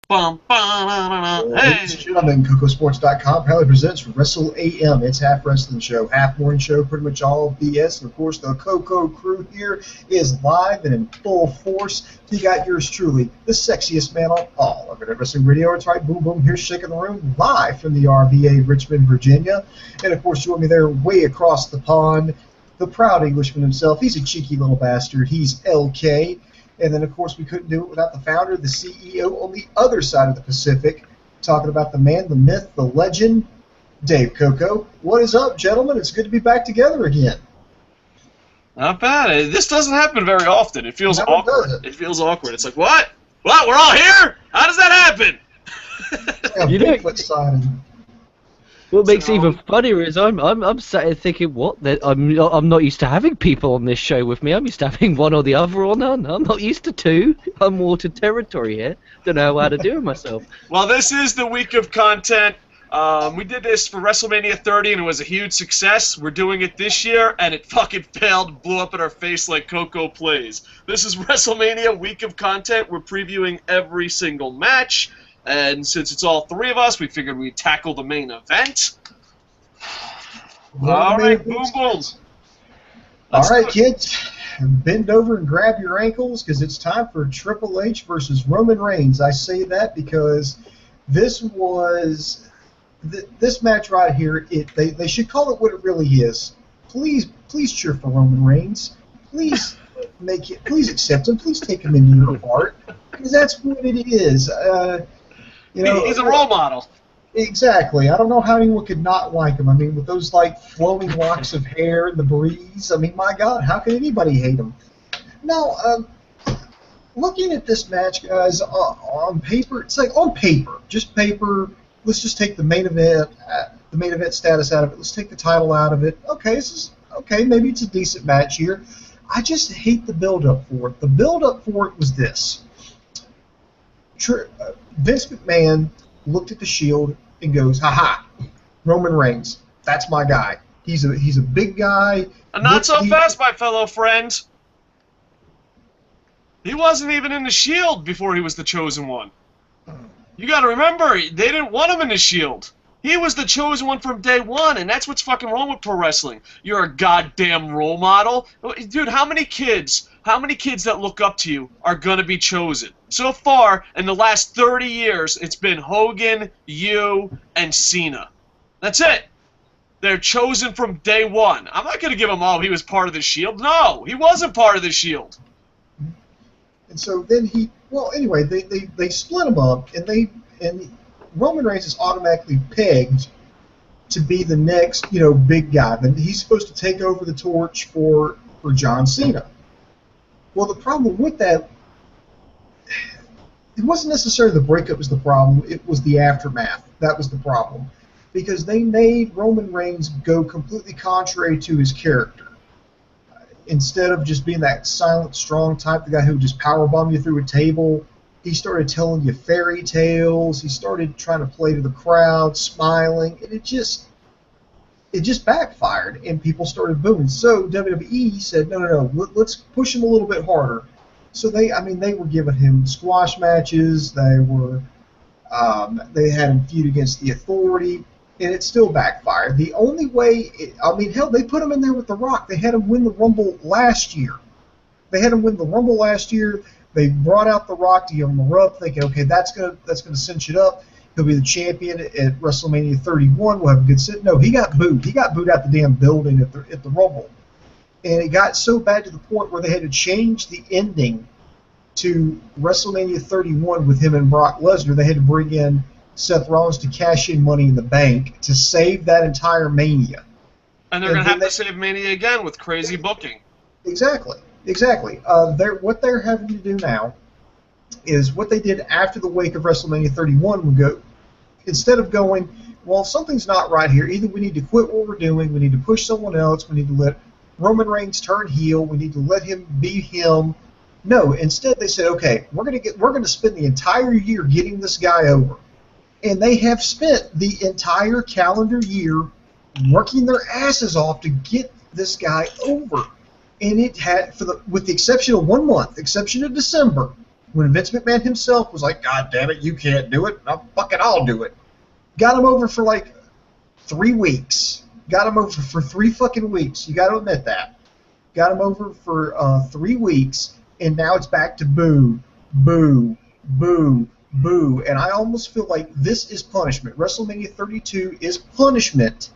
Bum, ba, hey. Ladies and gentlemen, KocoSports.com proudly presents Wrestle AM. It's half wrestling show, half morning show, pretty much all BS. And of course, the Koco crew here is live and in full force. You got yours truly, the sexiest man on all of it. Wrestling Radio. It's right, boom, boom, here's shaking the room live from the RVA, Richmond, Virginia. And of course, join me there way across the pond, the proud Englishman himself. He's a cheeky little bastard. He's LK. And then, of course, we couldn't do it without the founder, the CEO on the other side of the Pacific, talking about the man, the myth, the legend, Dave Koco. What is up, gentlemen? It's good to be back together again. Not bad. This doesn't happen very often. It feels awkward. It feels awkward. It's like, what? What? We're all here? How does that happen? Yeah, You know, Bigfoot signing. what makes it even funnier is I'm sat here thinking, what? I'm not used to having people on this show with me. I'm used to having one or the other or none. I'm not used to two. I'm watered territory here. Don't know how to do it myself. Well, this is the week of content. We did this for WrestleMania 30, and it was a huge success. We're doing it this year, and it fucking failed, blew up in our face like Koco plays. This is WrestleMania week of content. We're previewing every single match. And since it's all three of us, we figured we'd tackle the main event. All right, boom, boom. All right, kids, bend over and grab your ankles because it's time for Triple H versus Roman Reigns. I say that because this was this match right here. They should call it what it really is. Please cheer for Roman Reigns. Please please accept him. Please take him into your heart because that's what it is. You know, he's a role model. Exactly. I don't know how anyone could not like him. I mean, with those like flowing locks of hair and the breeze. I mean, my God, how could anybody hate him? Now, looking at this match, guys, on paper, it's like on paper, just paper. Let's just take the main event status out of it. Let's take the title out of it. Okay, maybe it's a decent match here. I just hate the build-up for it. The build-up for it was this. Vince McMahon looked at the Shield and goes, "Ha-ha, Roman Reigns, that's my guy. He's a big guy." Not so fast, my fellow friend. He wasn't even in the Shield before he was the chosen one. You got to remember, they didn't want him in the Shield. He was the chosen one from day one, and that's what's fucking wrong with pro wrestling. You're a goddamn role model. Dude, how many kids that look up to you are going to be chosen? So far, in the last 30 years, it's been Hogan, you, and Cena. That's it. They're chosen from day one. I'm not going to give him, he was part of the Shield. No, he wasn't part of the Shield. And so then anyway, they split him up, and Roman Reigns is automatically pegged to be the next, big guy. Then he's supposed to take over the torch for John Cena. Well, the problem with that, it wasn't necessarily the breakup was the problem, it was the aftermath. That was the problem. Because they made Roman Reigns go completely contrary to his character. Instead of just being that silent, strong type, the guy who would just powerbomb you through a table, he started telling you fairy tales. He started trying to play to the crowd, smiling, and it just backfired, and people started booing. So WWE said, no, let's push him a little bit harder. So they were giving him squash matches. They had him feud against the Authority, and it still backfired. The only way, hell, they put him in there with The Rock. They had him win the Rumble last year. They brought out The Rock to give him a rub, thinking, okay, that's gonna cinch it up. He'll be the champion at WrestleMania 31. We'll have a good sit. No, he got booed. He got booed out the damn building at the Rumble. And it got so bad to the point where they had to change the ending to WrestleMania 31 with him and Brock Lesnar. They had to bring in Seth Rollins to cash in Money in the Bank to save that entire Mania. And they're going to have to save Mania again with crazy booking. Exactly. What they're having to do now is what they did after the wake of WrestleMania 31 would go, instead of going, well, something's not right here, either we need to quit what we're doing, we need to push someone else, we need to let Roman Reigns turn heel, we need to let him be him. No, instead they said, okay, we're going to spend the entire year getting this guy over. And they have spent the entire calendar year working their asses off to get this guy over. And it had, with the exception of 1 month, exception of December, when Vince McMahon himself was like, God damn it, you can't do it, I'll do it. Got him over for like 3 weeks. Got him over for 3 fucking weeks. You got to admit that. Got him over for 3 weeks, and now it's back to boo, boo, boo, boo. And I almost feel like this is punishment. WrestleMania 32 is punishment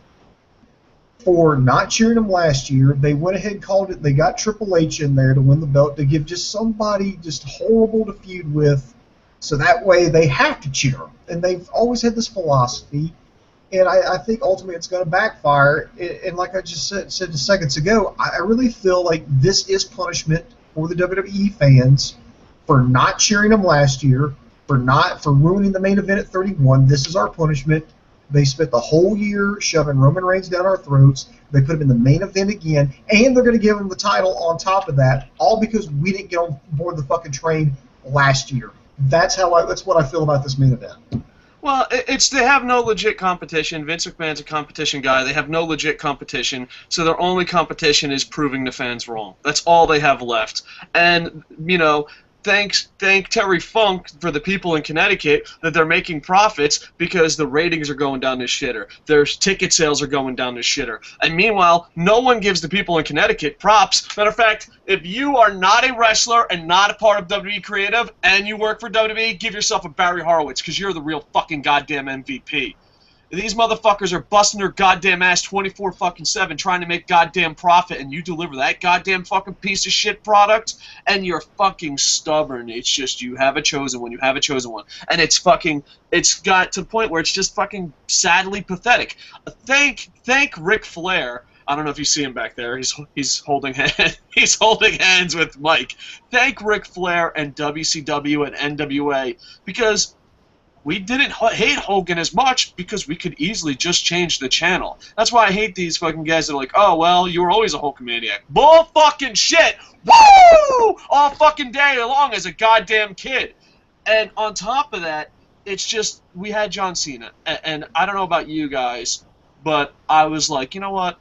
for not cheering him last year. They went ahead and called it. They got Triple H in there to win the belt, to give just somebody just horrible to feud with, so that way they have to cheer him. And they've always had this philosophy, and I think ultimately it's going to backfire. And like I just said seconds ago, I really feel like this is punishment for the WWE fans for not cheering him last year, for ruining the main event at 31. This is our punishment. They spent the whole year shoving Roman Reigns down our throats. They put him in the main event again, and they're going to give him the title on top of that, all because we didn't get on board the fucking train last year. That's what I feel about this main event. Well, they have no legit competition. Vince McMahon's a competition guy. They have no legit competition, so their only competition is proving the fans wrong. That's all they have left. And, thank Terry Funk for the people in Connecticut that they're making profits, because the ratings are going down this shitter. Their ticket sales are going down this shitter. And meanwhile, no one gives the people in Connecticut props. Matter of fact, if you are not a wrestler and not a part of WWE Creative and you work for WWE, give yourself a Barry Horowitz, because you're the real fucking goddamn MVP. These motherfuckers are busting their goddamn ass 24/7 trying to make goddamn profit, and you deliver that goddamn fucking piece of shit product, and you're fucking stubborn. It's just, you have a chosen one. You have a chosen one. And it's got to the point where it's just fucking sadly pathetic. Thank Ric Flair. I don't know if you see him back there. He's holding hands with Mike. Thank Ric Flair and WCW and NWA, because we didn't hate Hogan as much, because we could easily just change the channel. That's why I hate these fucking guys that are like, oh, well, you were always a Hulkamaniac. Bull fucking shit! Woo! All fucking day long as a goddamn kid. And on top of that, it's just, we had John Cena. And I don't know about you guys, but I was like, you know what?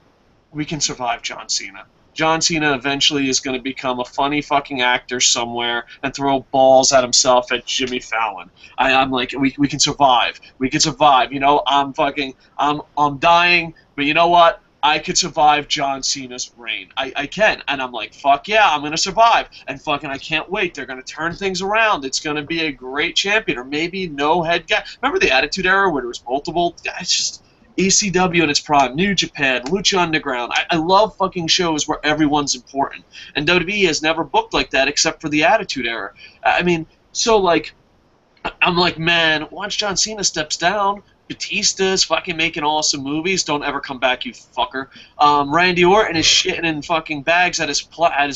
We can survive John Cena. John Cena eventually is going to become a funny fucking actor somewhere and throw balls at himself at Jimmy Fallon. I'm like, we can survive. We can survive. I'm dying, but you know what? I could survive John Cena's reign. I can. And I'm like, fuck yeah, I'm going to survive. And fucking I can't wait. They're going to turn things around. It's going to be a great champion. Or maybe no head guy. Remember the Attitude Era where there was multiple? It's just ECW in its prime, New Japan, Lucha Underground. I love fucking shows where everyone's important. And WWE has never booked like that except for the Attitude Era. I mean, so like, I'm like, man, once John Cena steps down, Batista's fucking making awesome movies. Don't ever come back, you fucker. Randy Orton is shitting in fucking bags at his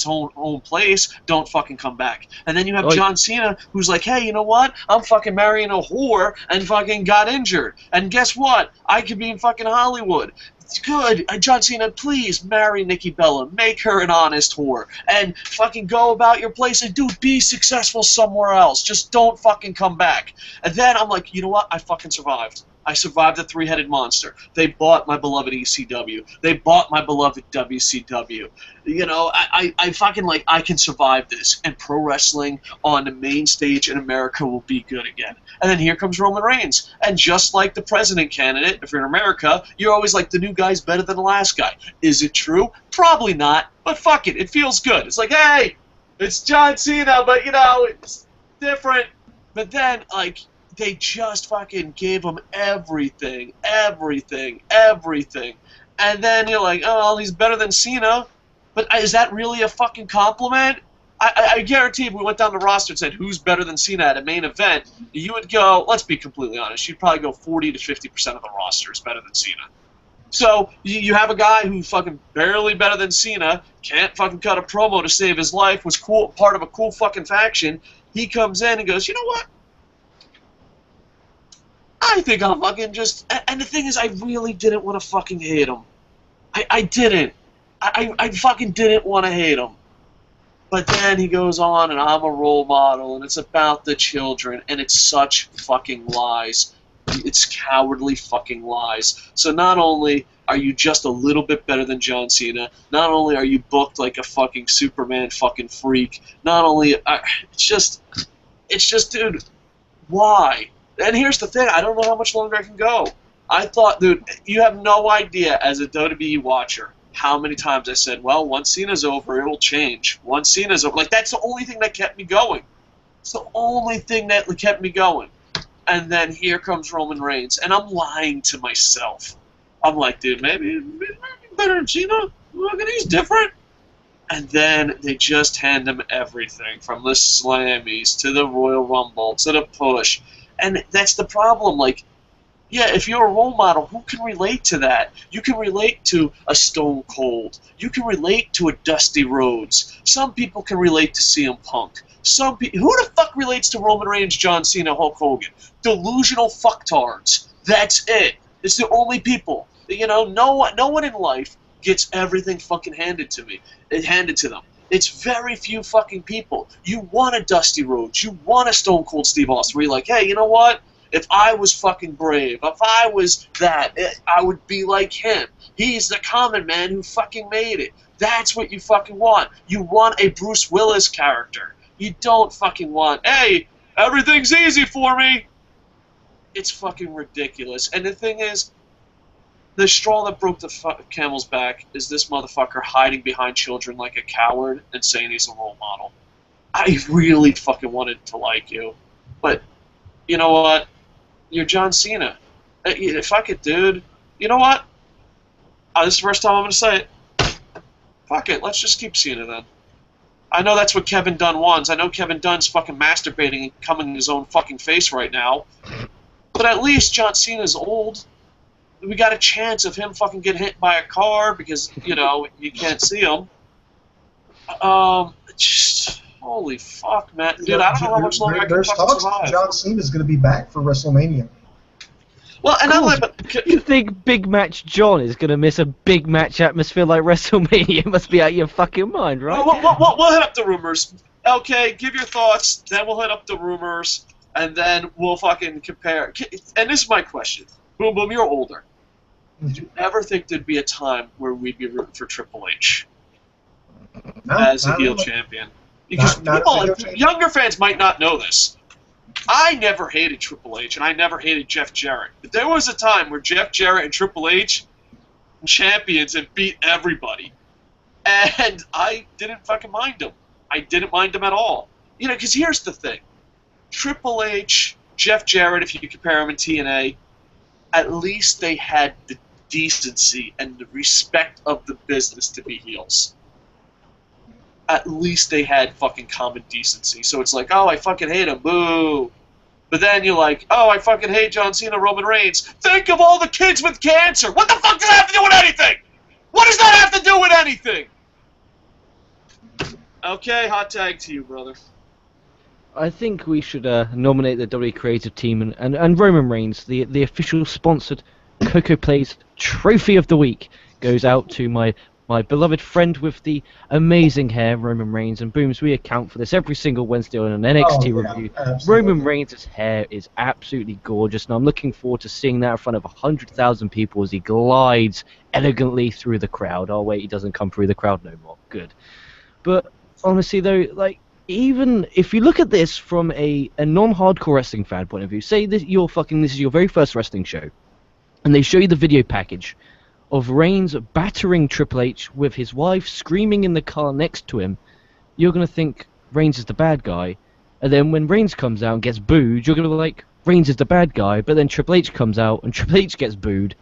own place. Don't fucking come back. And then you have John Cena, who's like, hey, you know what? I'm fucking marrying a whore and fucking got injured. And guess what? I could be in fucking Hollywood. It's good. John Cena, please marry Nikki Bella. Make her an honest whore. And fucking go about your place and, dude, be successful somewhere else. Just don't fucking come back. And then I'm like, you know what? I fucking survived. I survived the three-headed monster. They bought my beloved ECW. They bought my beloved WCW. I fucking like, I can survive this. And pro wrestling on the main stage in America will be good again. And then here comes Roman Reigns. And just like the president candidate, if you're in America, you're always like, the new guy's better than the last guy. Is it true? Probably not. But fuck it. It feels good. It's like, hey, it's John Cena, but, it's different. But then, like, they just fucking gave him everything. And then you're like, oh, well, he's better than Cena. But is that really a fucking compliment? I guarantee if we went down the roster and said, who's better than Cena at a main event, you would go, let's be completely honest, you'd probably go 40 to 50% of the roster is better than Cena. So you have a guy who fucking barely better than Cena, can't fucking cut a promo to save his life, was cool, part of a cool fucking faction. He comes in and goes, you know what? I think I'll fucking just... And the thing is, I really didn't want to fucking hate him. I didn't. I fucking didn't want to hate him. But then he goes on, and I'm a role model, and it's about the children, and it's such fucking lies. It's cowardly fucking lies. So not only are you just a little bit better than John Cena, not only are you booked like a fucking Superman fucking freak, not only... it's just... It's just, dude, why? And here's the thing, I don't know how much longer I can go. I thought, dude, you have no idea as a WWE watcher how many times I said, well, once Cena's over, it will change. Once Cena's over. Like, that's the only thing that kept me going. It's the only thing that kept me going. And then here comes Roman Reigns, and I'm lying to myself. I'm like, dude, maybe better than Cena. Look at, he's different. And then they just hand him everything, from the Slammies to the Royal Rumble to the push. And that's the problem. Like, yeah, if you're a role model, who can relate to that? You can relate to a Stone Cold. You can relate to a Dusty Rhodes. Some people can relate to CM Punk. Who the fuck relates to Roman Reigns, John Cena, Hulk Hogan? Delusional fucktards. That's it. It's the only people. You know, no one in life gets everything fucking handed to them. It's very few fucking people. You want a Dusty Rhodes. You want a Stone Cold Steve Austin where you're like, hey, you know what? If I was fucking brave, if I was that, I would be like him. He's the common man who fucking made it. That's what you fucking want. You want a Bruce Willis character. You don't fucking want, hey, everything's easy for me. It's fucking ridiculous. And the thing is, the straw that broke the camel's back is this motherfucker hiding behind children like a coward and saying he's a role model. I really fucking wanted to like you. But, you know what? You're John Cena. Fuck it, dude. You know what? This is the first time I'm going to say it. Fuck it. Let's just keep Cena then. I know that's what Kevin Dunn wants. I know Kevin Dunn's fucking masturbating and coming in his own fucking face right now. But at least John Cena's old. We got a chance of him fucking getting hit by a car because, you know, you can't see him. Just... Holy fuck, man. Dude, I don't know how much longer I can fucking survive. John Cena's going to be back for WrestleMania. Well, and I'm like, you think Big Match John is going to miss a big match atmosphere like WrestleMania? It must be out of your fucking mind, right? We'll hit up the rumors. Okay, give your thoughts, then we'll hit up the rumors, and then we'll fucking compare. And this is my question. Boom Boom, you're older. Did you ever think there'd be a time where we'd be rooting for Triple H as a heel champion? Because younger fans might not know this. I never hated Triple H, and I never hated Jeff Jarrett. But there was a time where Jeff Jarrett and Triple H were champions and beat everybody. And I didn't fucking mind them. I didn't mind them at all. You know, because here's the thing. Triple H, Jeff Jarrett, if you compare them in TNA, at least they had the decency and the respect of the business to be heels. At least they had fucking common decency. So it's like, oh, I fucking hate him, boo. But then you're like, oh, I fucking hate John Cena, Roman Reigns. Think of all the kids with cancer. What the fuck does that have to do with anything? What does that have to do with anything? Okay, hot tag to you, brother. I think we should nominate the WWE creative team and Roman Reigns, the official sponsored Koco Plays Trophy of the Week, goes out to my beloved friend with the amazing hair, Roman Reigns. And Booms, we account for this every single Wednesday on an NXT review. Absolutely. Roman Reigns' hair is absolutely gorgeous, and I'm looking forward to seeing that in front of 100,000 people as he glides elegantly through the crowd. Oh wait, he doesn't come through the crowd no more. Good. But honestly though, like, even if you look at this from a non-hardcore wrestling fan point of view, say this is your very first wrestling show, and they show you the video package of Reigns battering Triple H with his wife screaming in the car next to him, you're going to think Reigns is the bad guy. And then when Reigns comes out and gets booed, you're going to be like, Reigns is the bad guy. But then Triple H comes out and Triple H gets booed.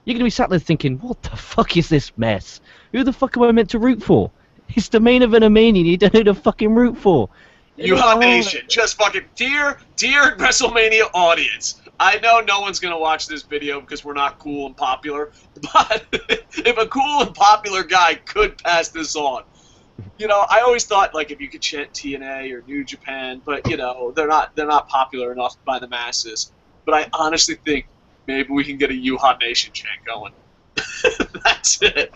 You're going to be sat there thinking, what the fuck is this mess? Who the fuck am I meant to root for? It's the main event of Mania, you don't know who to fucking root for. You hot nation, just fucking, dear WrestleMania audience. I know no one's going to watch this video because we're not cool and popular, but if a cool and popular guy could pass this on, you know, I always thought, like, if you could chant TNA or New Japan, but, you know, they're not popular enough by the masses. But I honestly think maybe we can get a You Hot Nation chant going. That's it.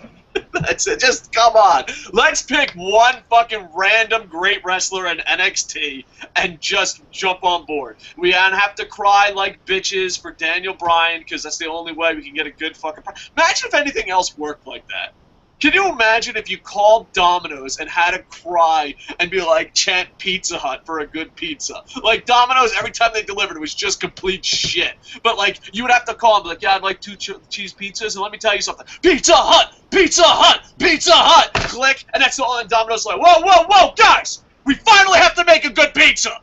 That's it. Just come on. Let's pick one fucking random great wrestler in NXT and just jump on board. We don't have to cry like bitches for Daniel Bryan because that's the only way we can get a good fucking... Imagine if anything else worked like that. Can you imagine if you called Domino's and had to cry and be like, chant Pizza Hut for a good pizza? Like, Domino's, every time they delivered, it was just complete shit. But, like, you would have to call and be like, yeah, I'd like 2 cheese pizzas, and let me tell you something. Pizza Hut! Pizza Hut! Pizza Hut! Click, and that's all, and Domino's like, whoa, whoa, whoa, guys! We finally have to make a good pizza!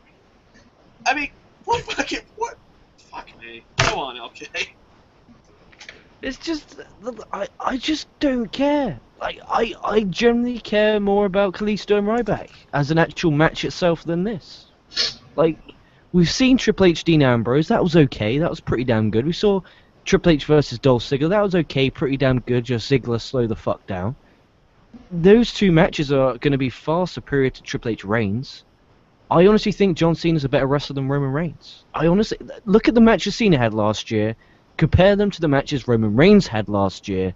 I mean, what fucking, what? Fuck me. Go on, okay? It's just, I just don't care. Like, I generally care more about Kalisto and Ryback as an actual match itself than this. Like, we've seen Triple H Dean Ambrose, that was okay, that was pretty damn good. We saw Triple H versus Dolph Ziggler, that was okay, pretty damn good, just Ziggler slow the fuck down. Those 2 matches are going to be far superior to Triple H Reigns. I honestly think John Cena's a better wrestler than Roman Reigns. I honestly, look at the matches Cena had last year, compare them to the matches Roman Reigns had last year,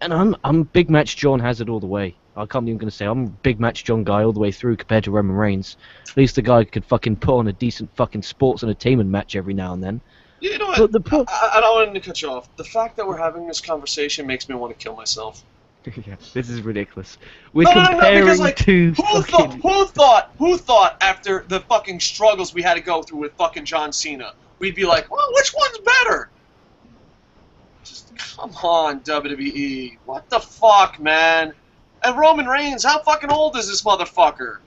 and I'm big match John has it all the way. I can't even gonna say I'm a big match John guy all the way through compared to Roman Reigns. At least the guy could fucking put on a decent fucking sports entertainment match every now and then. You know what? I don't want to cut you off. The fact that we're having this conversation makes me want to kill myself. Yeah, this is ridiculous. We're comparing because, like, two who thought after the fucking struggles we had to go through with fucking John Cena, we'd be like, well, which one's better? Just come on, WWE. What the fuck, man? And Roman Reigns, how fucking old is this motherfucker?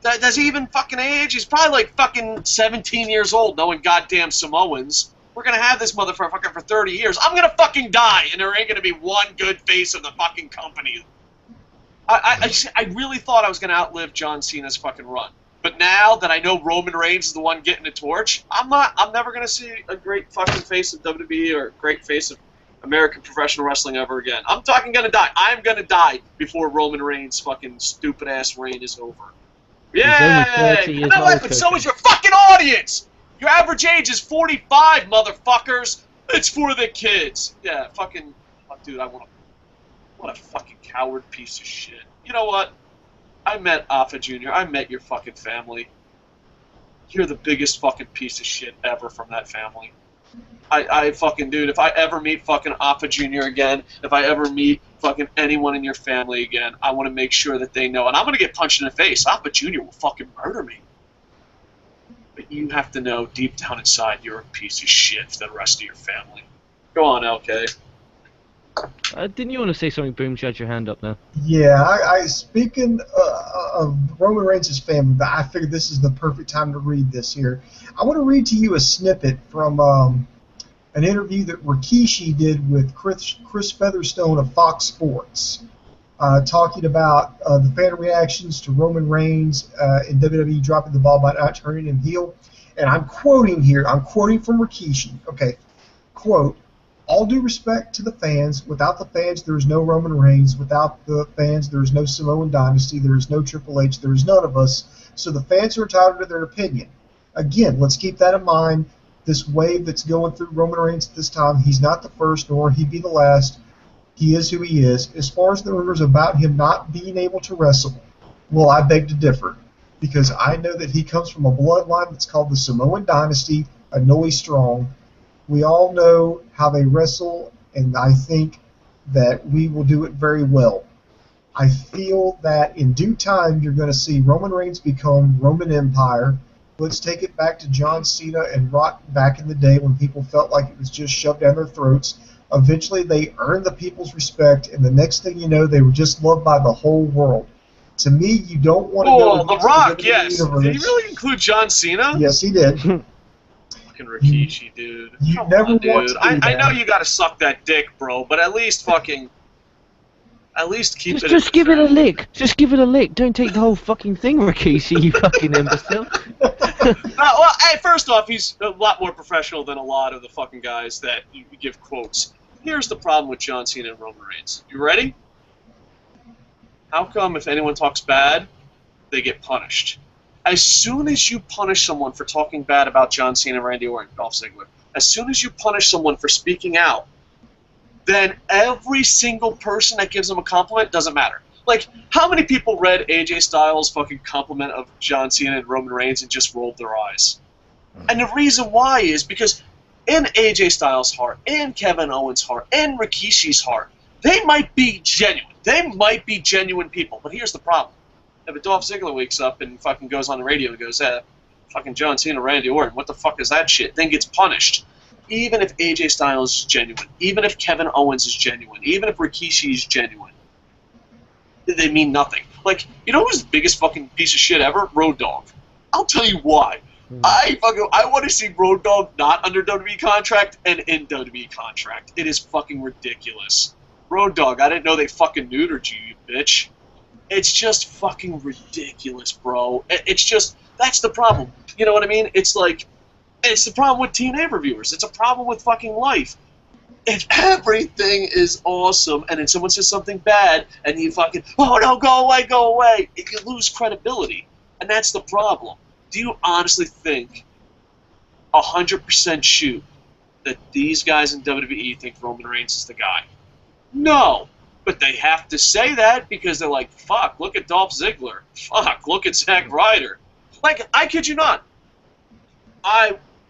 Does he even fucking age? He's probably like fucking 17 years old, knowing goddamn Samoans. We're gonna have this motherfucker for 30 years. I'm gonna fucking die, and there ain't gonna be one good face of the fucking company. I really thought I was gonna outlive John Cena's fucking run. But now that I know Roman Reigns is the one getting the torch, I'm never gonna see a great fucking face of WWE or a great face of American professional wrestling ever again. I'm fucking gonna die. I'm gonna die before Roman Reigns' fucking stupid ass reign is over. Yay! You know what? But so is your fucking audience! Your average age is 45, motherfuckers! It's for the kids! Yeah, fucking... Oh, dude, what a fucking coward piece of shit. You know what? I met Alpha Jr. I met your fucking family. You're the biggest fucking piece of shit ever from that family. I fucking, dude, if I ever meet fucking Alpha Jr. again, if I ever meet fucking anyone in your family again, I want to make sure that they know. And I'm going to get punched in the face. Alpha Jr. will fucking murder me. But you have to know deep down inside you're a piece of shit to the rest of your family. Go on, LK. Didn't you want to say something, Boom? You had your hand up now. Yeah, speaking of Roman Reigns' family, I figured this is the perfect time to read this here. I want to read to you a snippet from an interview that Rikishi did with Chris Featherstone of Fox Sports, talking about the fan reactions to Roman Reigns in WWE dropping the ball by not turning him heel. And I'm quoting here. I'm quoting from Rikishi. Okay, quote, "All due respect to the fans. Without the fans, there is no Roman Reigns. Without the fans, there is no Samoan Dynasty. There is no Triple H. There is none of us. So the fans are entitled to their opinion. Again, let's keep that in mind. This wave that's going through Roman Reigns at this time, he's not the first, nor he be the last. He is who he is. As far as the rumors about him not being able to wrestle, well, I beg to differ, because I know that he comes from a bloodline that's called the Samoan Dynasty, a Noe Strong. We all know how they wrestle, and I think that we will do it very well. I feel that in due time you're going to see Roman Reigns become Roman Empire. Let's take it back to John Cena and Rock back in the day when people felt like it was just shoved down their throats. Eventually they earned the people's respect, and the next thing you know, they were just loved by the whole world. To me, you don't want to go... Oh, The Rock, yes. Did he really include John Cena? Yes, he did. Fucking Rikishi, dude. You Come never on, dude. want to do I that. know you gotta suck that dick, bro, but at least fucking... At least keep it... Just give it a lick. Just give it a lick. Don't take the whole fucking thing, Rikishi, you fucking imbecile. Well, hey, first off, he's a lot more professional than a lot of the fucking guys that you give quotes. Here's the problem with John Cena and Roman Reigns. You ready? How come if anyone talks bad, they get punished? As soon as you punish someone for talking bad about John Cena, Randy Orton, Dolph Ziggler, as soon as you punish someone for speaking out, then every single person that gives them a compliment doesn't matter. Like, how many people read AJ Styles' fucking compliment of John Cena and Roman Reigns and just rolled their eyes? And the reason why is because in AJ Styles' heart, in Kevin Owens' heart, in Rikishi's heart, They might be genuine. They might be genuine people. But here's the problem. If a Dolph Ziggler wakes up and fucking goes on the radio and goes, fucking John Cena, Randy Orton, what the fuck is that shit? Then gets punished. Even if AJ Styles is genuine, even if Kevin Owens is genuine, even if Rikishi is genuine, they mean nothing. Like, you know who's the biggest fucking piece of shit ever? Road Dogg. I'll tell you why. I want to see Road Dogg not under WWE contract and in WWE contract. It is fucking ridiculous. Road Dogg, I didn't know they fucking neutered you, you bitch. It's just fucking ridiculous, bro. It's just, that's the problem. You know what I mean? It's like, it's the problem with TNA reviewers. It's a problem with fucking life. If everything is awesome and then someone says something bad and you fucking, oh no, go away, you lose credibility. And that's the problem. Do you honestly think 100% shoot that these guys in WWE think Roman Reigns is the guy? No. But they have to say that because they're like, fuck, look at Dolph Ziggler. Fuck, look at Zack Ryder. Like, I kid you not.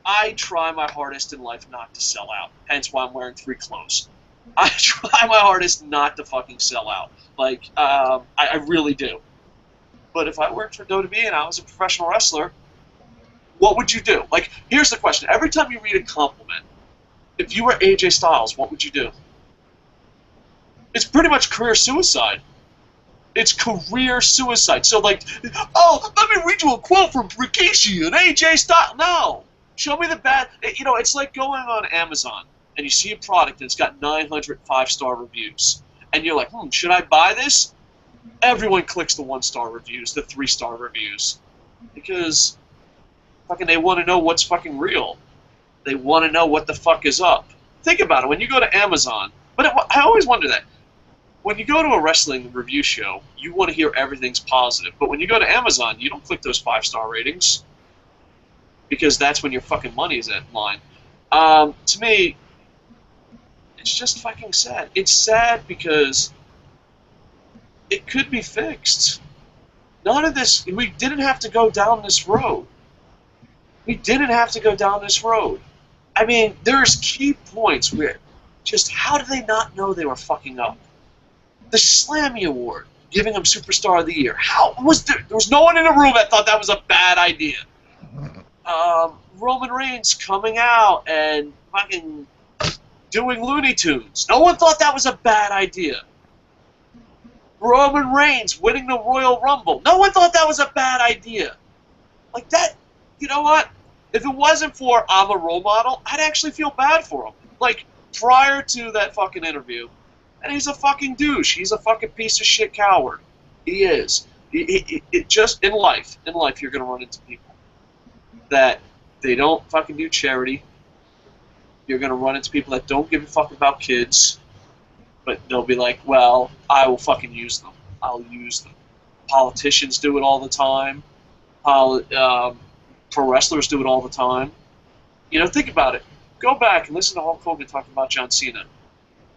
I try my hardest in life not to sell out. Hence why I'm wearing 3 clothes. I try my hardest not to fucking sell out. Like, I really do. But if I worked for WWE and I was a professional wrestler, what would you do? Like, here's the question. Every time you read a compliment, if you were AJ Styles, what would you do? It's pretty much career suicide. It's career suicide. So, like, oh, let me read you a quote from Rikishi and AJ Styles. No. Show me the bad. You know, it's like going on Amazon and you see a product and it's got 900 5-star reviews. And you're like, should I buy this? Everyone clicks the 1-star reviews, the 3-star reviews. Because fucking they want to know what's fucking real. They want to know what the fuck is up. Think about it. When you go to Amazon, I always wonder that. When you go to a wrestling review show, you want to hear everything's positive. But when you go to Amazon, you don't click those 5-star ratings. Because that's when your fucking money is at line. To me, it's just fucking sad. It's sad because it could be fixed. None of this, we didn't have to go down this road. We didn't have to go down this road. I mean, there's key points where just how did they not know they were fucking up? The Slammy Award, giving him Superstar of the Year. How was there was no one in the room that thought that was a bad idea. Roman Reigns coming out and fucking doing Looney Tunes. No one thought that was a bad idea. Roman Reigns winning the Royal Rumble. No one thought that was a bad idea. Like that, you know what? If it wasn't for I'm a role model, I'd actually feel bad for him. Like, prior to that fucking interview, and he's a fucking douche. He's a fucking piece of shit coward. He is. It just, in life, you're going to run into people that they don't fucking do charity. You're going to run into people that don't give a fuck about kids, but they'll be like, well, I will fucking use them. I'll use them. Politicians do it all the time. Pro wrestlers do it all the time. You know, think about it. Go back and listen to Hulk Hogan talking about John Cena.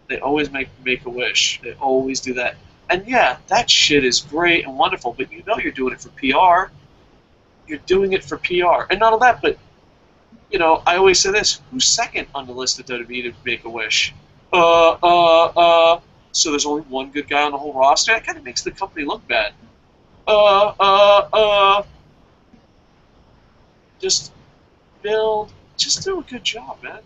They always make a wish. They always do that. And yeah, that shit is great and wonderful, but you know you're doing it for PR. You're doing it for PR. And not only that, but, you know, I always say this. Who's second on the list of WWE to make a wish? So there's only one good guy on the whole roster? That kind of makes the company look bad. Just do a good job, man.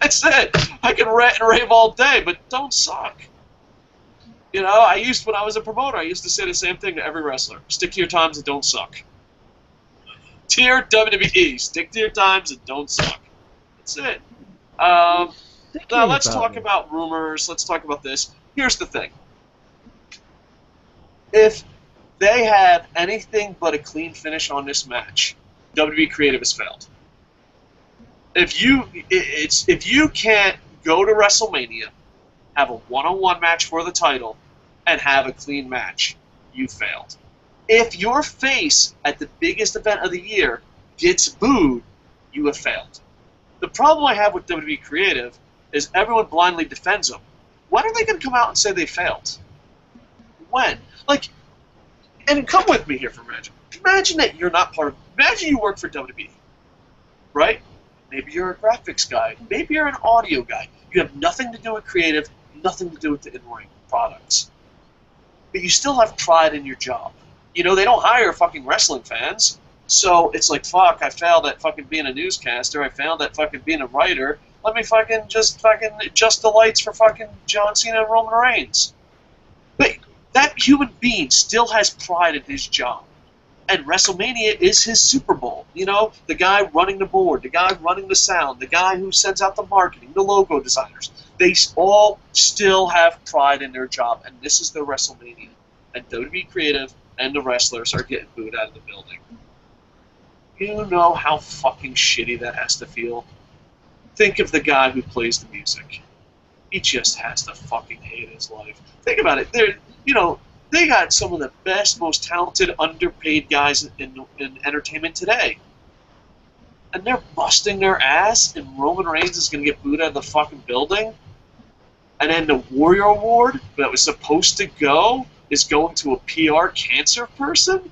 That's it. I can rant and rave all day, but don't suck. You know, when I was a promoter, I used to say the same thing to every wrestler. Stick to your times and don't suck. Dear WWE, stick to your times and don't suck. That's it. Now, let's talk about rumors. Let's talk about this. Here's the thing. If they have anything but a clean finish on this match, WWE Creative has failed. If you can't go to WrestleMania, have a one-on-one match for the title, and have a clean match, you failed. If your face at the biggest event of the year gets booed, you have failed. The problem I have with WWE Creative is everyone blindly defends them. When are they going to come out and say they failed? When? Like, and come with me here for a minute. Imagine that you're not part of... Imagine you work for WWE, right? Maybe you're a graphics guy. Maybe you're an audio guy. You have nothing to do with creative, nothing to do with the in-ring products. But you still have pride in your job. You know, they don't hire fucking wrestling fans. So it's like, fuck, I failed at fucking being a newscaster. I failed at fucking being a writer. Let me fucking just fucking adjust the lights for fucking John Cena and Roman Reigns. But that human being still has pride in his job. And WrestleMania is his Super Bowl. You know, the guy running the board, the guy running the sound, the guy who sends out the marketing, the logo designers. They all still have pride in their job, and this is their WrestleMania. And WWE Creative and the wrestlers are getting booed out of the building. You know how fucking shitty that has to feel? Think of the guy who plays the music. He just has to fucking hate his life. Think about it. They got some of the best, most talented, underpaid guys in entertainment today. And they're busting their ass, and Roman Reigns is going to get booed out of the fucking building? And then the Warrior Award that was supposed to go is going to a PR cancer person?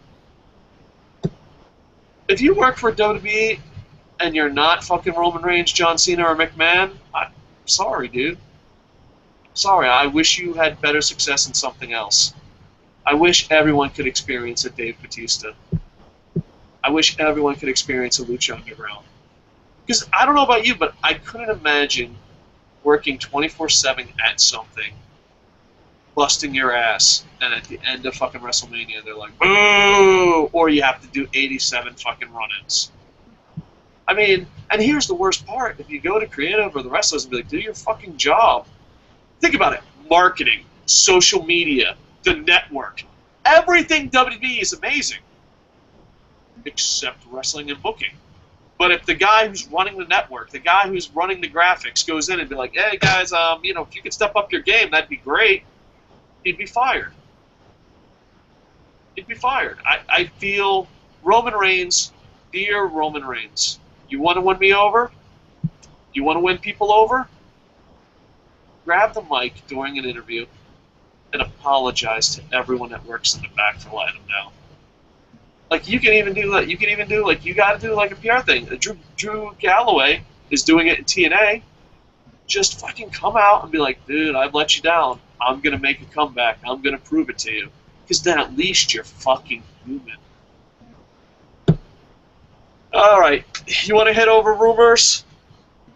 If you work for WWE and you're not fucking Roman Reigns, John Cena, or McMahon, I'm sorry, dude. Sorry, I wish you had better success in something else. I wish everyone could experience a Dave Bautista. I wish everyone could experience a Lucha Underground. Because I don't know about you, but I couldn't imagine working 24/7 at something, busting your ass, and at the end of fucking WrestleMania, they're like, boo! Or you have to do 87 fucking run-ins. I mean, and here's the worst part. If you go to creative or the wrestlers and be like, do your fucking job. Think about it. Marketing, social media, the network. Everything WWE is amazing. Except wrestling and booking. But if the guy who's running the network, the guy who's running the graphics goes in and be like, hey guys, if you could step up your game, that'd be great, he'd be fired. He'd be fired. I feel Roman Reigns, dear Roman Reigns, you want to win me over? You want to win people over? Grab the mic during an interview and apologize to everyone that works in the back for letting them down. Like, you can even do that. You got to do like a PR thing. Drew Galloway is doing it in TNA. Just fucking come out and be like, dude, I've let you down. I'm going to make a comeback. I'm going to prove it to you. Because then at least you're fucking human. Alright, you want to hit over rumors?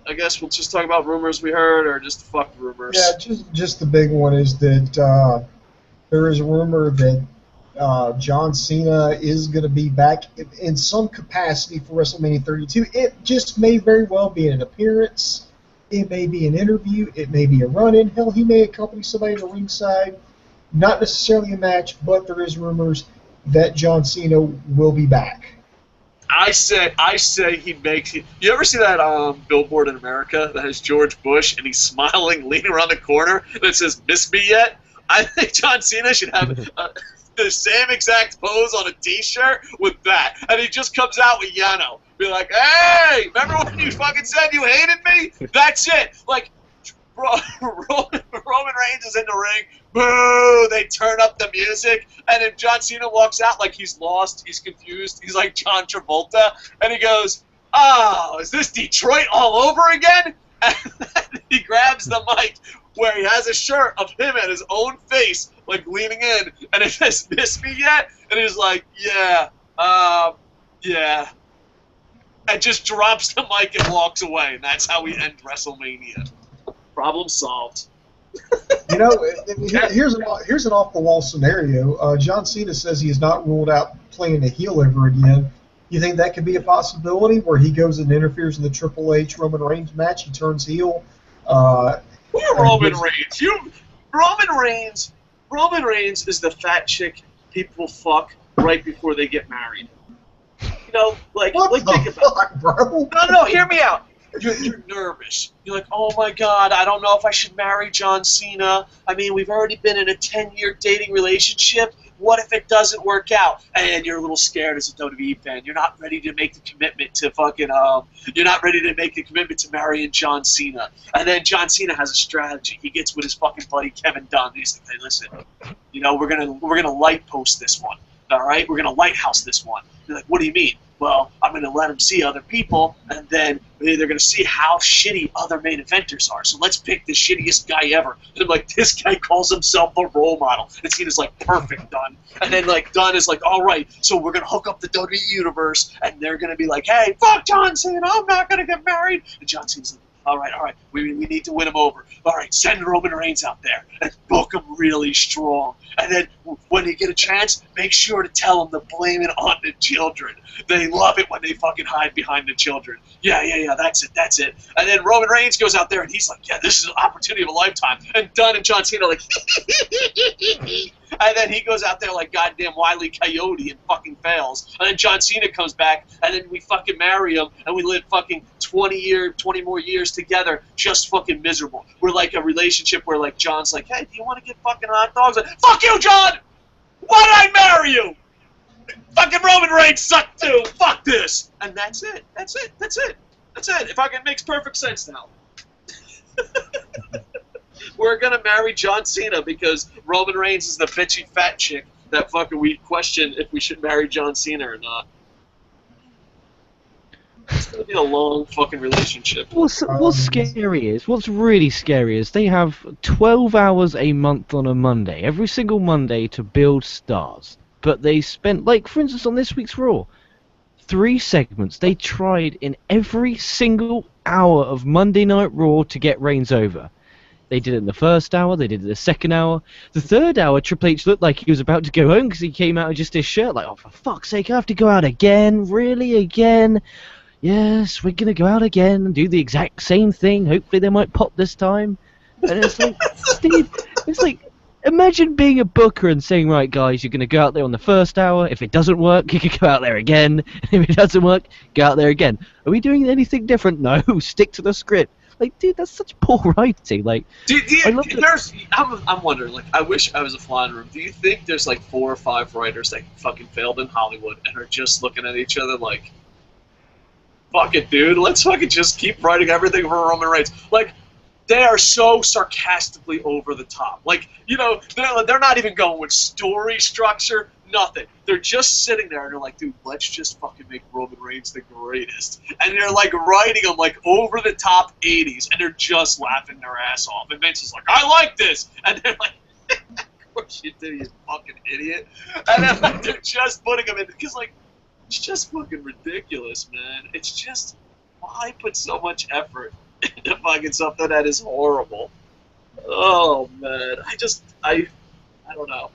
I guess we'll just talk about rumors we heard, or just fuck rumors. Yeah, just the big one is that there is a rumor that John Cena is going to be back in some capacity for WrestleMania 32. It just may very well be an appearance. It may be an interview. It may be a run-in. Hell, he may accompany somebody to ringside. Not necessarily a match, but there is rumors that John Cena will be back. I say he makes it. You ever see that billboard in America that has George Bush and he's smiling, leaning around the corner that says "Miss me yet"? I think John Cena should have the same exact pose on a T-shirt with that, and he just comes out with Yano, be like, "Hey, remember when you fucking said you hated me? That's it." Like, Roman Reigns is in the ring. Boo! They turn up the music, and then John Cena walks out like he's lost, he's confused, he's like John Travolta, and he goes, "Oh, is this Detroit all over again?" And then he grabs the mic where he has a shirt of him at his own face, like leaning in, and it says, "Miss me yet?" And he's like, "Yeah, yeah," and just drops the mic and walks away, and that's how we end WrestleMania. Problem solved. You know, here's an off-the-wall scenario. John Cena says he has not ruled out playing a heel ever again. You think that could be a possibility where he goes and interferes in the Triple H Roman Reigns match? He turns heel. Roman Reigns. Roman Reigns is the fat chick people fuck right before they get married. You know, like think about it, bro. No, hear me out. You're nervous. You're like, oh my God, I don't know if I should marry John Cena. I mean, we've already been in a 10-year dating relationship. What if it doesn't work out? And you're a little scared as a WWE fan. You're not ready to make the commitment to fucking you're not ready to make the commitment to marrying John Cena. And then John Cena has a strategy. He gets with his fucking buddy Kevin Dunn. He's like, hey, listen, you know, we're gonna light post this one. All right, we're gonna lighthouse this one. You're like, what do you mean? well, I'm going to let them see other people, and then they're going to see how shitty other main eventers are. So let's pick the shittiest guy ever. And like, this guy calls himself a role model. And Cena's like, perfect, Dunn. And then like Dunn is like, all right, so we're going to hook up the WWE Universe, and they're going to be like, hey, fuck John Cena, I'm not going to get married. And John Cena's like, all right, we need to win him over. All right, send Roman Reigns out there and book him really strong. And then when you get a chance, make sure to tell them to blame it on the children. They love it when they fucking hide behind the children. Yeah, that's it. And then Roman Reigns goes out there and he's like, yeah, this is an opportunity of a lifetime. And Dunn and John Cena are like, and then he goes out there like goddamn Wile E. Coyote and fucking fails. And then John Cena comes back, and then we fucking marry him, and we live fucking 20 more years together, just fucking miserable. We're like a relationship where like John's like, hey, do you want to get fucking hot dogs? Like, fuck you, John! Why did I marry you? Fucking Roman Reigns sucked too. Fuck this. And that's it. It fucking makes perfect sense now. We're gonna marry John Cena because Roman Reigns is the bitchy fat chick that fucking we question if we should marry John Cena or not. It's gonna be a long fucking relationship. What's really scary is they have 12 hours a month on a Monday, every single Monday, to build stars. But they spent, like, for instance, on this week's Raw, 3 segments. They tried in every single hour of Monday Night Raw to get Reigns over. They did it in the first hour, they did it in the second hour. The third hour, Triple H looked like he was about to go home because he came out of just his shirt, like, oh, for fuck's sake, I have to go out again? Really? Again? Yes, we're going to go out again and do the exact same thing. Hopefully they might pop this time. And it's like, Steve, it's like, imagine being a booker and saying, right, guys, you're going to go out there on the first hour. If it doesn't work, you can go out there again. And if it doesn't work, go out there again. Are we doing anything different? No, stick to the script. Like, dude, that's such poor writing. Like, I'm wondering, like, I wish I was a fly in the room. Do you think there's, like, 4 or 5 writers that fucking failed in Hollywood and are just looking at each other like, fuck it, dude, let's fucking just keep writing everything for Roman Reigns. Like, they are so sarcastically over the top. Like, you know, they're not even going with story structure, nothing. They're just sitting there and they're like, dude, let's just fucking make Roman Reigns the greatest. And they're like writing them like over the top 80s, and they're just laughing their ass off. And Vince is like, I like this. And they're like, of course you do, you fucking idiot. And then like, they're just putting them in, because like, it's just fucking ridiculous, man. It's just, why put so much effort into fucking something that is horrible? Oh, man. I don't know.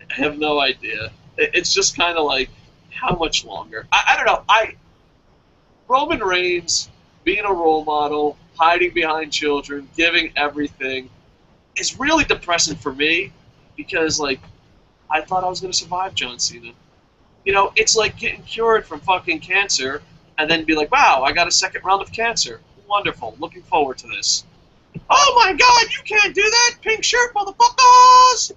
I have no idea. It's just kind of like, how much longer? I don't know. Roman Reigns, being a role model, hiding behind children, giving everything, is really depressing for me, because, like, I thought I was going to survive John Cena. You know, it's like getting cured from fucking cancer and then be like, wow, I got a second round of cancer. Wonderful. Looking forward to this. Oh my god, you can't do that! Pink shirt, motherfuckers!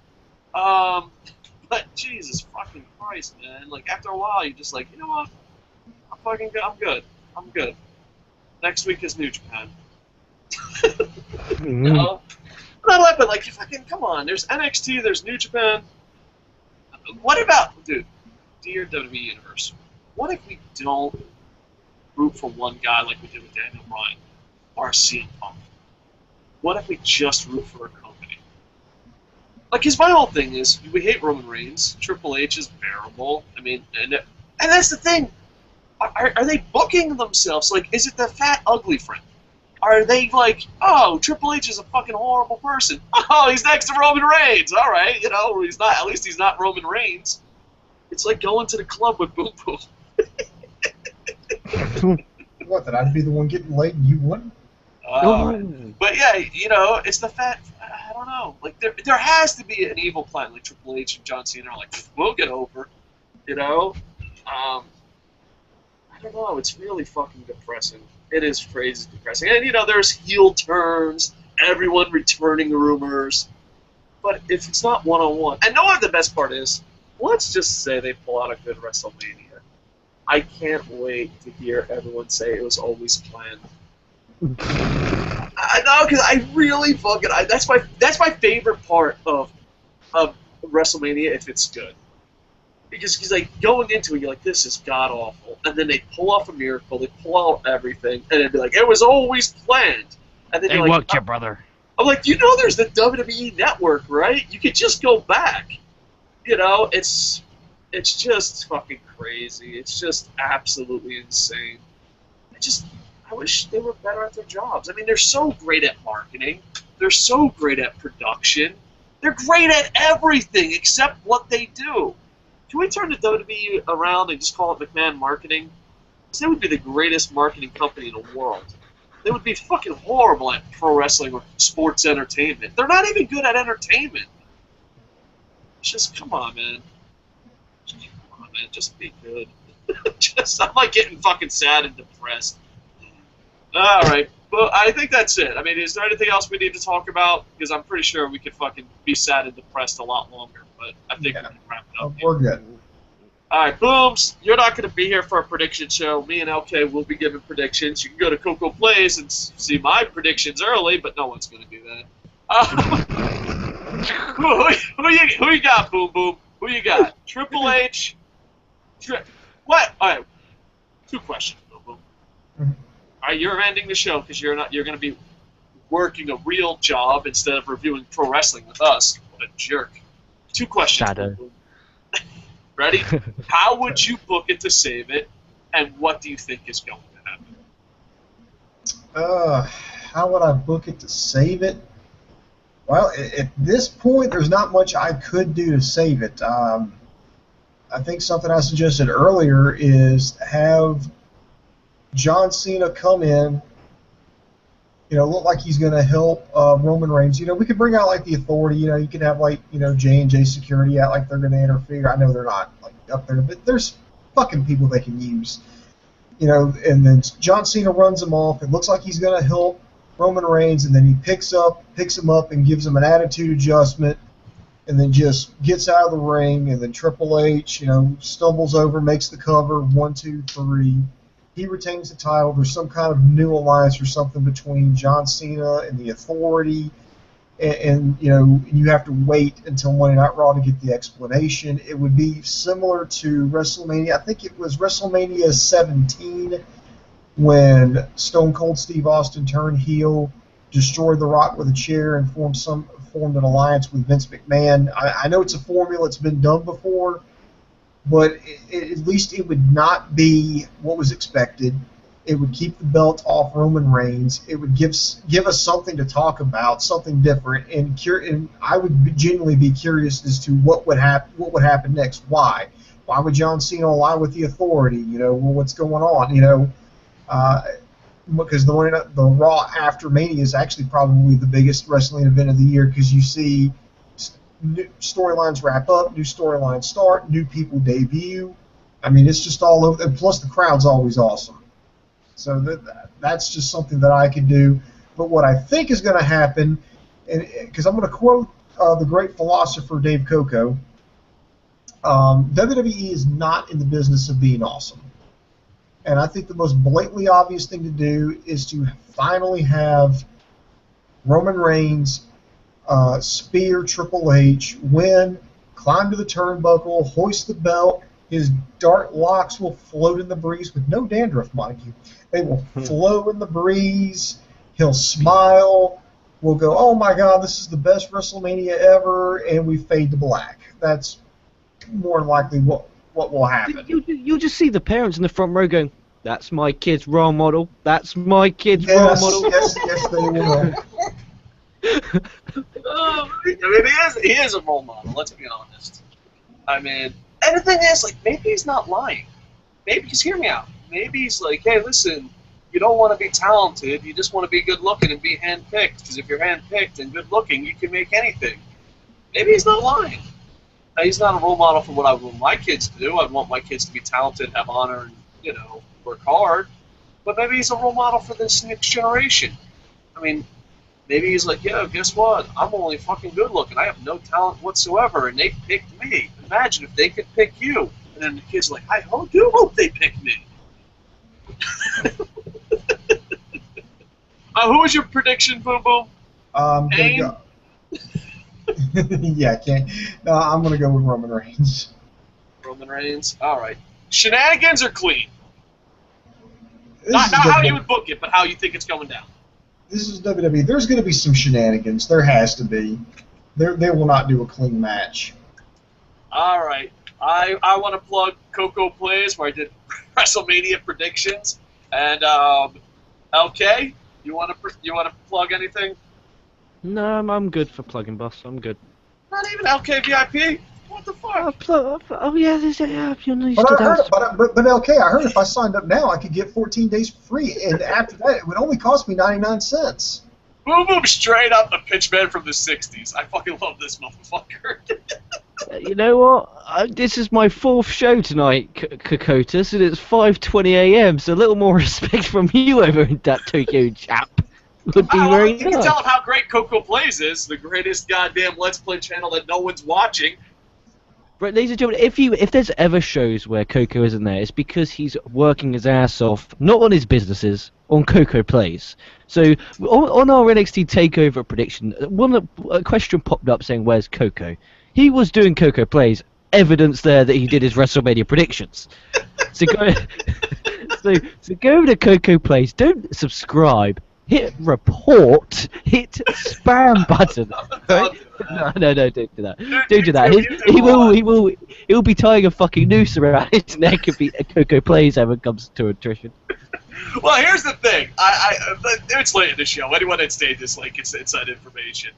But Jesus fucking Christ, man. Like, after a while, you're just like, you know what? I'm good. Next week is New Japan. You know? But like, fucking, come on. There's NXT, there's New Japan. What about, dude, dear WWE Universe, what if we don't root for one guy like we did with Daniel Bryan or CM Punk? What if we just root for a company? Like, because my whole thing is, we hate Roman Reigns. Triple H is bearable. I mean, and that's the thing. Are they booking themselves? Like, is it the fat, ugly friend? Are they like, oh, Triple H is a fucking horrible person. Oh, he's next to Roman Reigns. All right, you know, he's not. At least he's not Roman Reigns. It's like going to the club with Boom Boom. What, that I'd be the one getting laid and you wouldn't? But yeah, you know, it's the fact. I don't know. Like, there has to be an evil plan. Like Triple H and John Cena are like, we'll get over. You know. I don't know. It's really fucking depressing. It is crazy depressing. And you know, there's heel turns. Everyone returning rumors. But if it's not one-on-one, and know what the best part is? Let's just say they pull out a good WrestleMania. I can't wait to hear everyone say it was always planned. I know, because I really fucking... that's my favorite part of WrestleMania if it's good. Because he's like going into it, you're like, this is god awful, and then they pull off a miracle, they pull out everything, and it'd be like, it was always planned. And then They you're like, worked you, brother. I'm like, you know, there's the WWE Network, right? You could just go back. You know, it's just fucking crazy. It's just absolutely insane. I wish they were better at their jobs. I mean, they're so great at marketing. They're so great at production. They're great at everything except what they do. Can we turn the WWE around and just call it McMahon Marketing? Because they would be the greatest marketing company in the world. They would be fucking horrible at pro wrestling or sports entertainment. They're not even good at entertainment. It's just, come on, man. Just be good. I'm like getting fucking sad and depressed. All right, well, I think that's it. I mean, is there anything else we need to talk about? Because I'm pretty sure we could fucking be sad and depressed a lot longer. But I think we can wrap it up. We're good. All right, Booms, you're not going to be here for a prediction show. Me and LK will be giving predictions. You can go to Coco Plays and see my predictions early, but no one's going to do that. Who you got, Boom Boom? Who you got? Triple H? What? All right, 2 questions, Boom Boom. Mm-hmm. All right, you're ending the show because you're going to be working a real job instead of reviewing pro wrestling with us. What a jerk. 2 questions. Shadow. Boom Boom. Ready? How would you book it to save it, and what do you think is going to happen? How would I book it to save it? Well, at this point, there's not much I could do to save it. I think something I suggested earlier is have John Cena come in, look like he's going to help Roman Reigns. We could bring out, like, the Authority. You could have, like, J&J Security out like they're going to interfere. I know they're not, like, up there, but there's fucking people they can use. And then John Cena runs him off. It looks like he's going to help Roman Reigns, and then he picks him up and gives him an attitude adjustment, and then just gets out of the ring, and then Triple H, stumbles over, makes the cover, 1, 2, 3. He retains the title. There's some kind of new alliance or something between John Cena and the Authority, and you have to wait until Monday Night Raw to get the explanation. It would be similar to WrestleMania. I think it was WrestleMania 17 when Stone Cold Steve Austin turned heel, destroyed The Rock with a chair, and formed an alliance with Vince McMahon. I know it's a formula. It's been done before. But at least it would not be what was expected. It would keep the belt off Roman Reigns. It would give us something to talk about, something different, and I would genuinely be curious as to what would happen next. Why would John Cena align with the Authority? What's going on? Because the Raw after Mania is actually probably the biggest wrestling event of the year, because you see new storylines wrap up, new storylines start, new people debut. I mean, it's just all over. And plus, the crowd's always awesome. So that's just something that I could do. But what I think is going to happen, because I'm going to quote the great philosopher Dave Koco, WWE is not in the business of being awesome. And I think the most blatantly obvious thing to do is to finally have Roman Reigns spear Triple H, win, climb to the turnbuckle, hoist the belt. His dark locks will float in the breeze with no dandruff, mind you. They will flow in the breeze. He'll smile. We'll go, oh my God, this is the best WrestleMania ever, and we fade to black. That's more than likely what will happen. You'll just see the parents in the front row going, that's my kid's role model. That's my kid's role model. Yes, they will. I mean, he is a role model, let's be honest. I mean, and the thing is, like, maybe he's not lying. Maybe, just hear me out. Maybe he's like, hey, listen, you don't want to be talented, you just want to be good looking and be handpicked, because if you're handpicked and good looking, you can make anything. Maybe he's not lying. Now, he's not a role model for what I want my kids to do. I want my kids to be talented, have honor, and, work hard. But maybe he's a role model for this next generation. I mean, maybe he's like, yeah, guess what? I'm only fucking good looking. I have no talent whatsoever, and they picked me. Imagine if they could pick you. And then the kid's like, I do hope they pick me. Who was your prediction, Boom Boom? Yeah, I can't. No, I'm going to go with Roman Reigns. Roman Reigns. All right. Shenanigans or clean? This Not is how WWE. you would book it, but how you think it's going down. This is WWE. There's going to be some shenanigans. There has to be. They will not do a clean match. All right. I want to plug Koco Plays, where I did WrestleMania predictions. And LK, you want to plug anything? No, I'm good for plugging, boss. I'm good. Not even LK VIP. What the fuck? Yeah, there's a app. You But I heard, but LK, I heard if I signed up now, I could get 14 days free, and after that, it would only cost me 99 cents. Boom Boom straight up the pitchman from the 60s. I fucking love this motherfucker. You know what? This is my 4th show tonight, Kokotus, and it's 5:20 a.m. So a little more respect from you over in that Tokyo chap would be very You can nice. tell him how great Koco Plays is, the greatest goddamn Let's Play channel that no one's watching. Right, ladies and gentlemen, if there's ever shows where Koco isn't there, it's because he's working his ass off, not on his businesses, on Koco Plays. So, on our NXT TakeOver prediction, a question popped up saying, where's Koco? He was doing Koco Plays, evidence there that he did his WrestleMania predictions. So go, so go to Koco Plays, don't subscribe, hit report, hit spam button. Right? No, don't do that. Don't do that. He'll be tying a fucking noose around his neck if Koco Plays ever comes to attrition. Well, here's the thing. It's late in the show. Anyone that stayed this late gets inside information.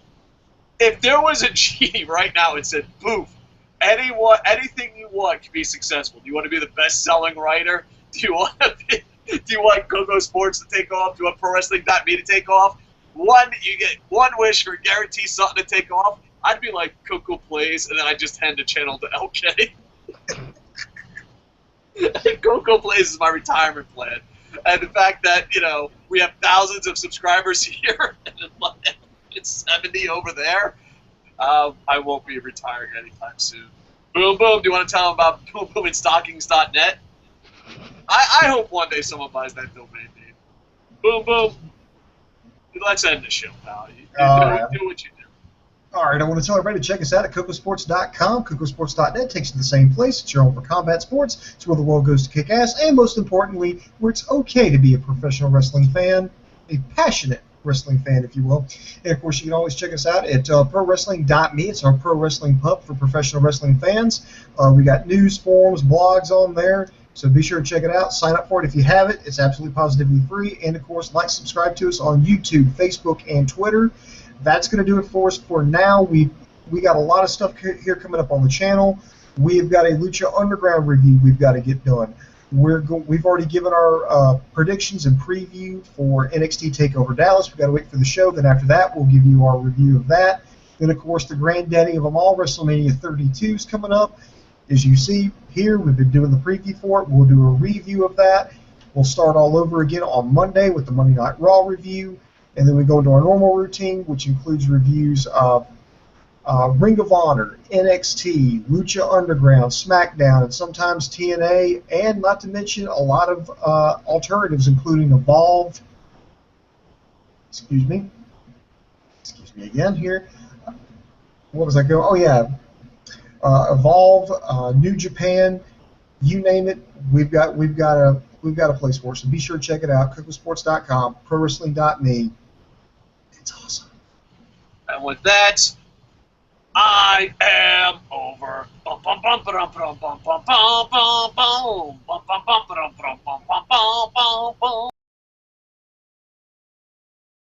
If there was a genie right now and said, "Poof, anything you want can be successful. Do you want to be the best-selling writer? Do you want KocoSports to take off? Do you want ProWrestling.me to take off? You get one wish for guarantee something to take off." I'd be like Koco Plays, and then I just hand the channel to LK. Koco Plays is my retirement plan, and the fact that we have thousands of subscribers here and it's 70 over there, I won't be retiring anytime soon. Boom Boom, do you want to tell them about Boom Boom and Stockings.net? I hope one day someone buys that domain name. Boom Boom. Let's end the show, pal. Do what you do. All right, I want to tell everybody to check us out at KocoSports.com. KocoSports.net takes you to the same place. It's your home for combat sports. It's where the world goes to kick ass, and most importantly, where it's okay to be a professional wrestling fan, a passionate wrestling fan, if you will. And of course, you can always check us out at ProWrestling.me. It's our pro wrestling pub for professional wrestling fans. We got news, forums, blogs on there. So be sure to check it out. Sign up for it if you have it. It's absolutely positively free. And of course, subscribe to us on YouTube, Facebook, and Twitter. That's going to do it for us for now. We got a lot of stuff here coming up on the channel. We've got a Lucha Underground review we've got to get done. We've already given our predictions and preview for NXT TakeOver Dallas. We've got to wait for the show. Then after that, we'll give you our review of that. Then, of course, the granddaddy of them all, WrestleMania 32 is coming up. As you see here, we've been doing the preview for it. We'll do a review of that. We'll start all over again on Monday with the Monday Night Raw review. And then we go into our normal routine, which includes reviews of Ring of Honor, NXT, Lucha Underground, SmackDown, and sometimes TNA, and not to mention a lot of alternatives, including Evolve. Excuse me again here. What was I going? Oh yeah, Evolve, New Japan, you name it. We've got a place for it. So be sure to check it out. KocoSports.com, ProWrestling.me. It's awesome. And with that, I am over. Bum, bum, bum, ba-dum, ba-dum, bum, bum, bum, bum, bum, bum, bum, bum, ba-dum, ba-dum, bum, bum, bum, bum, bum, bum.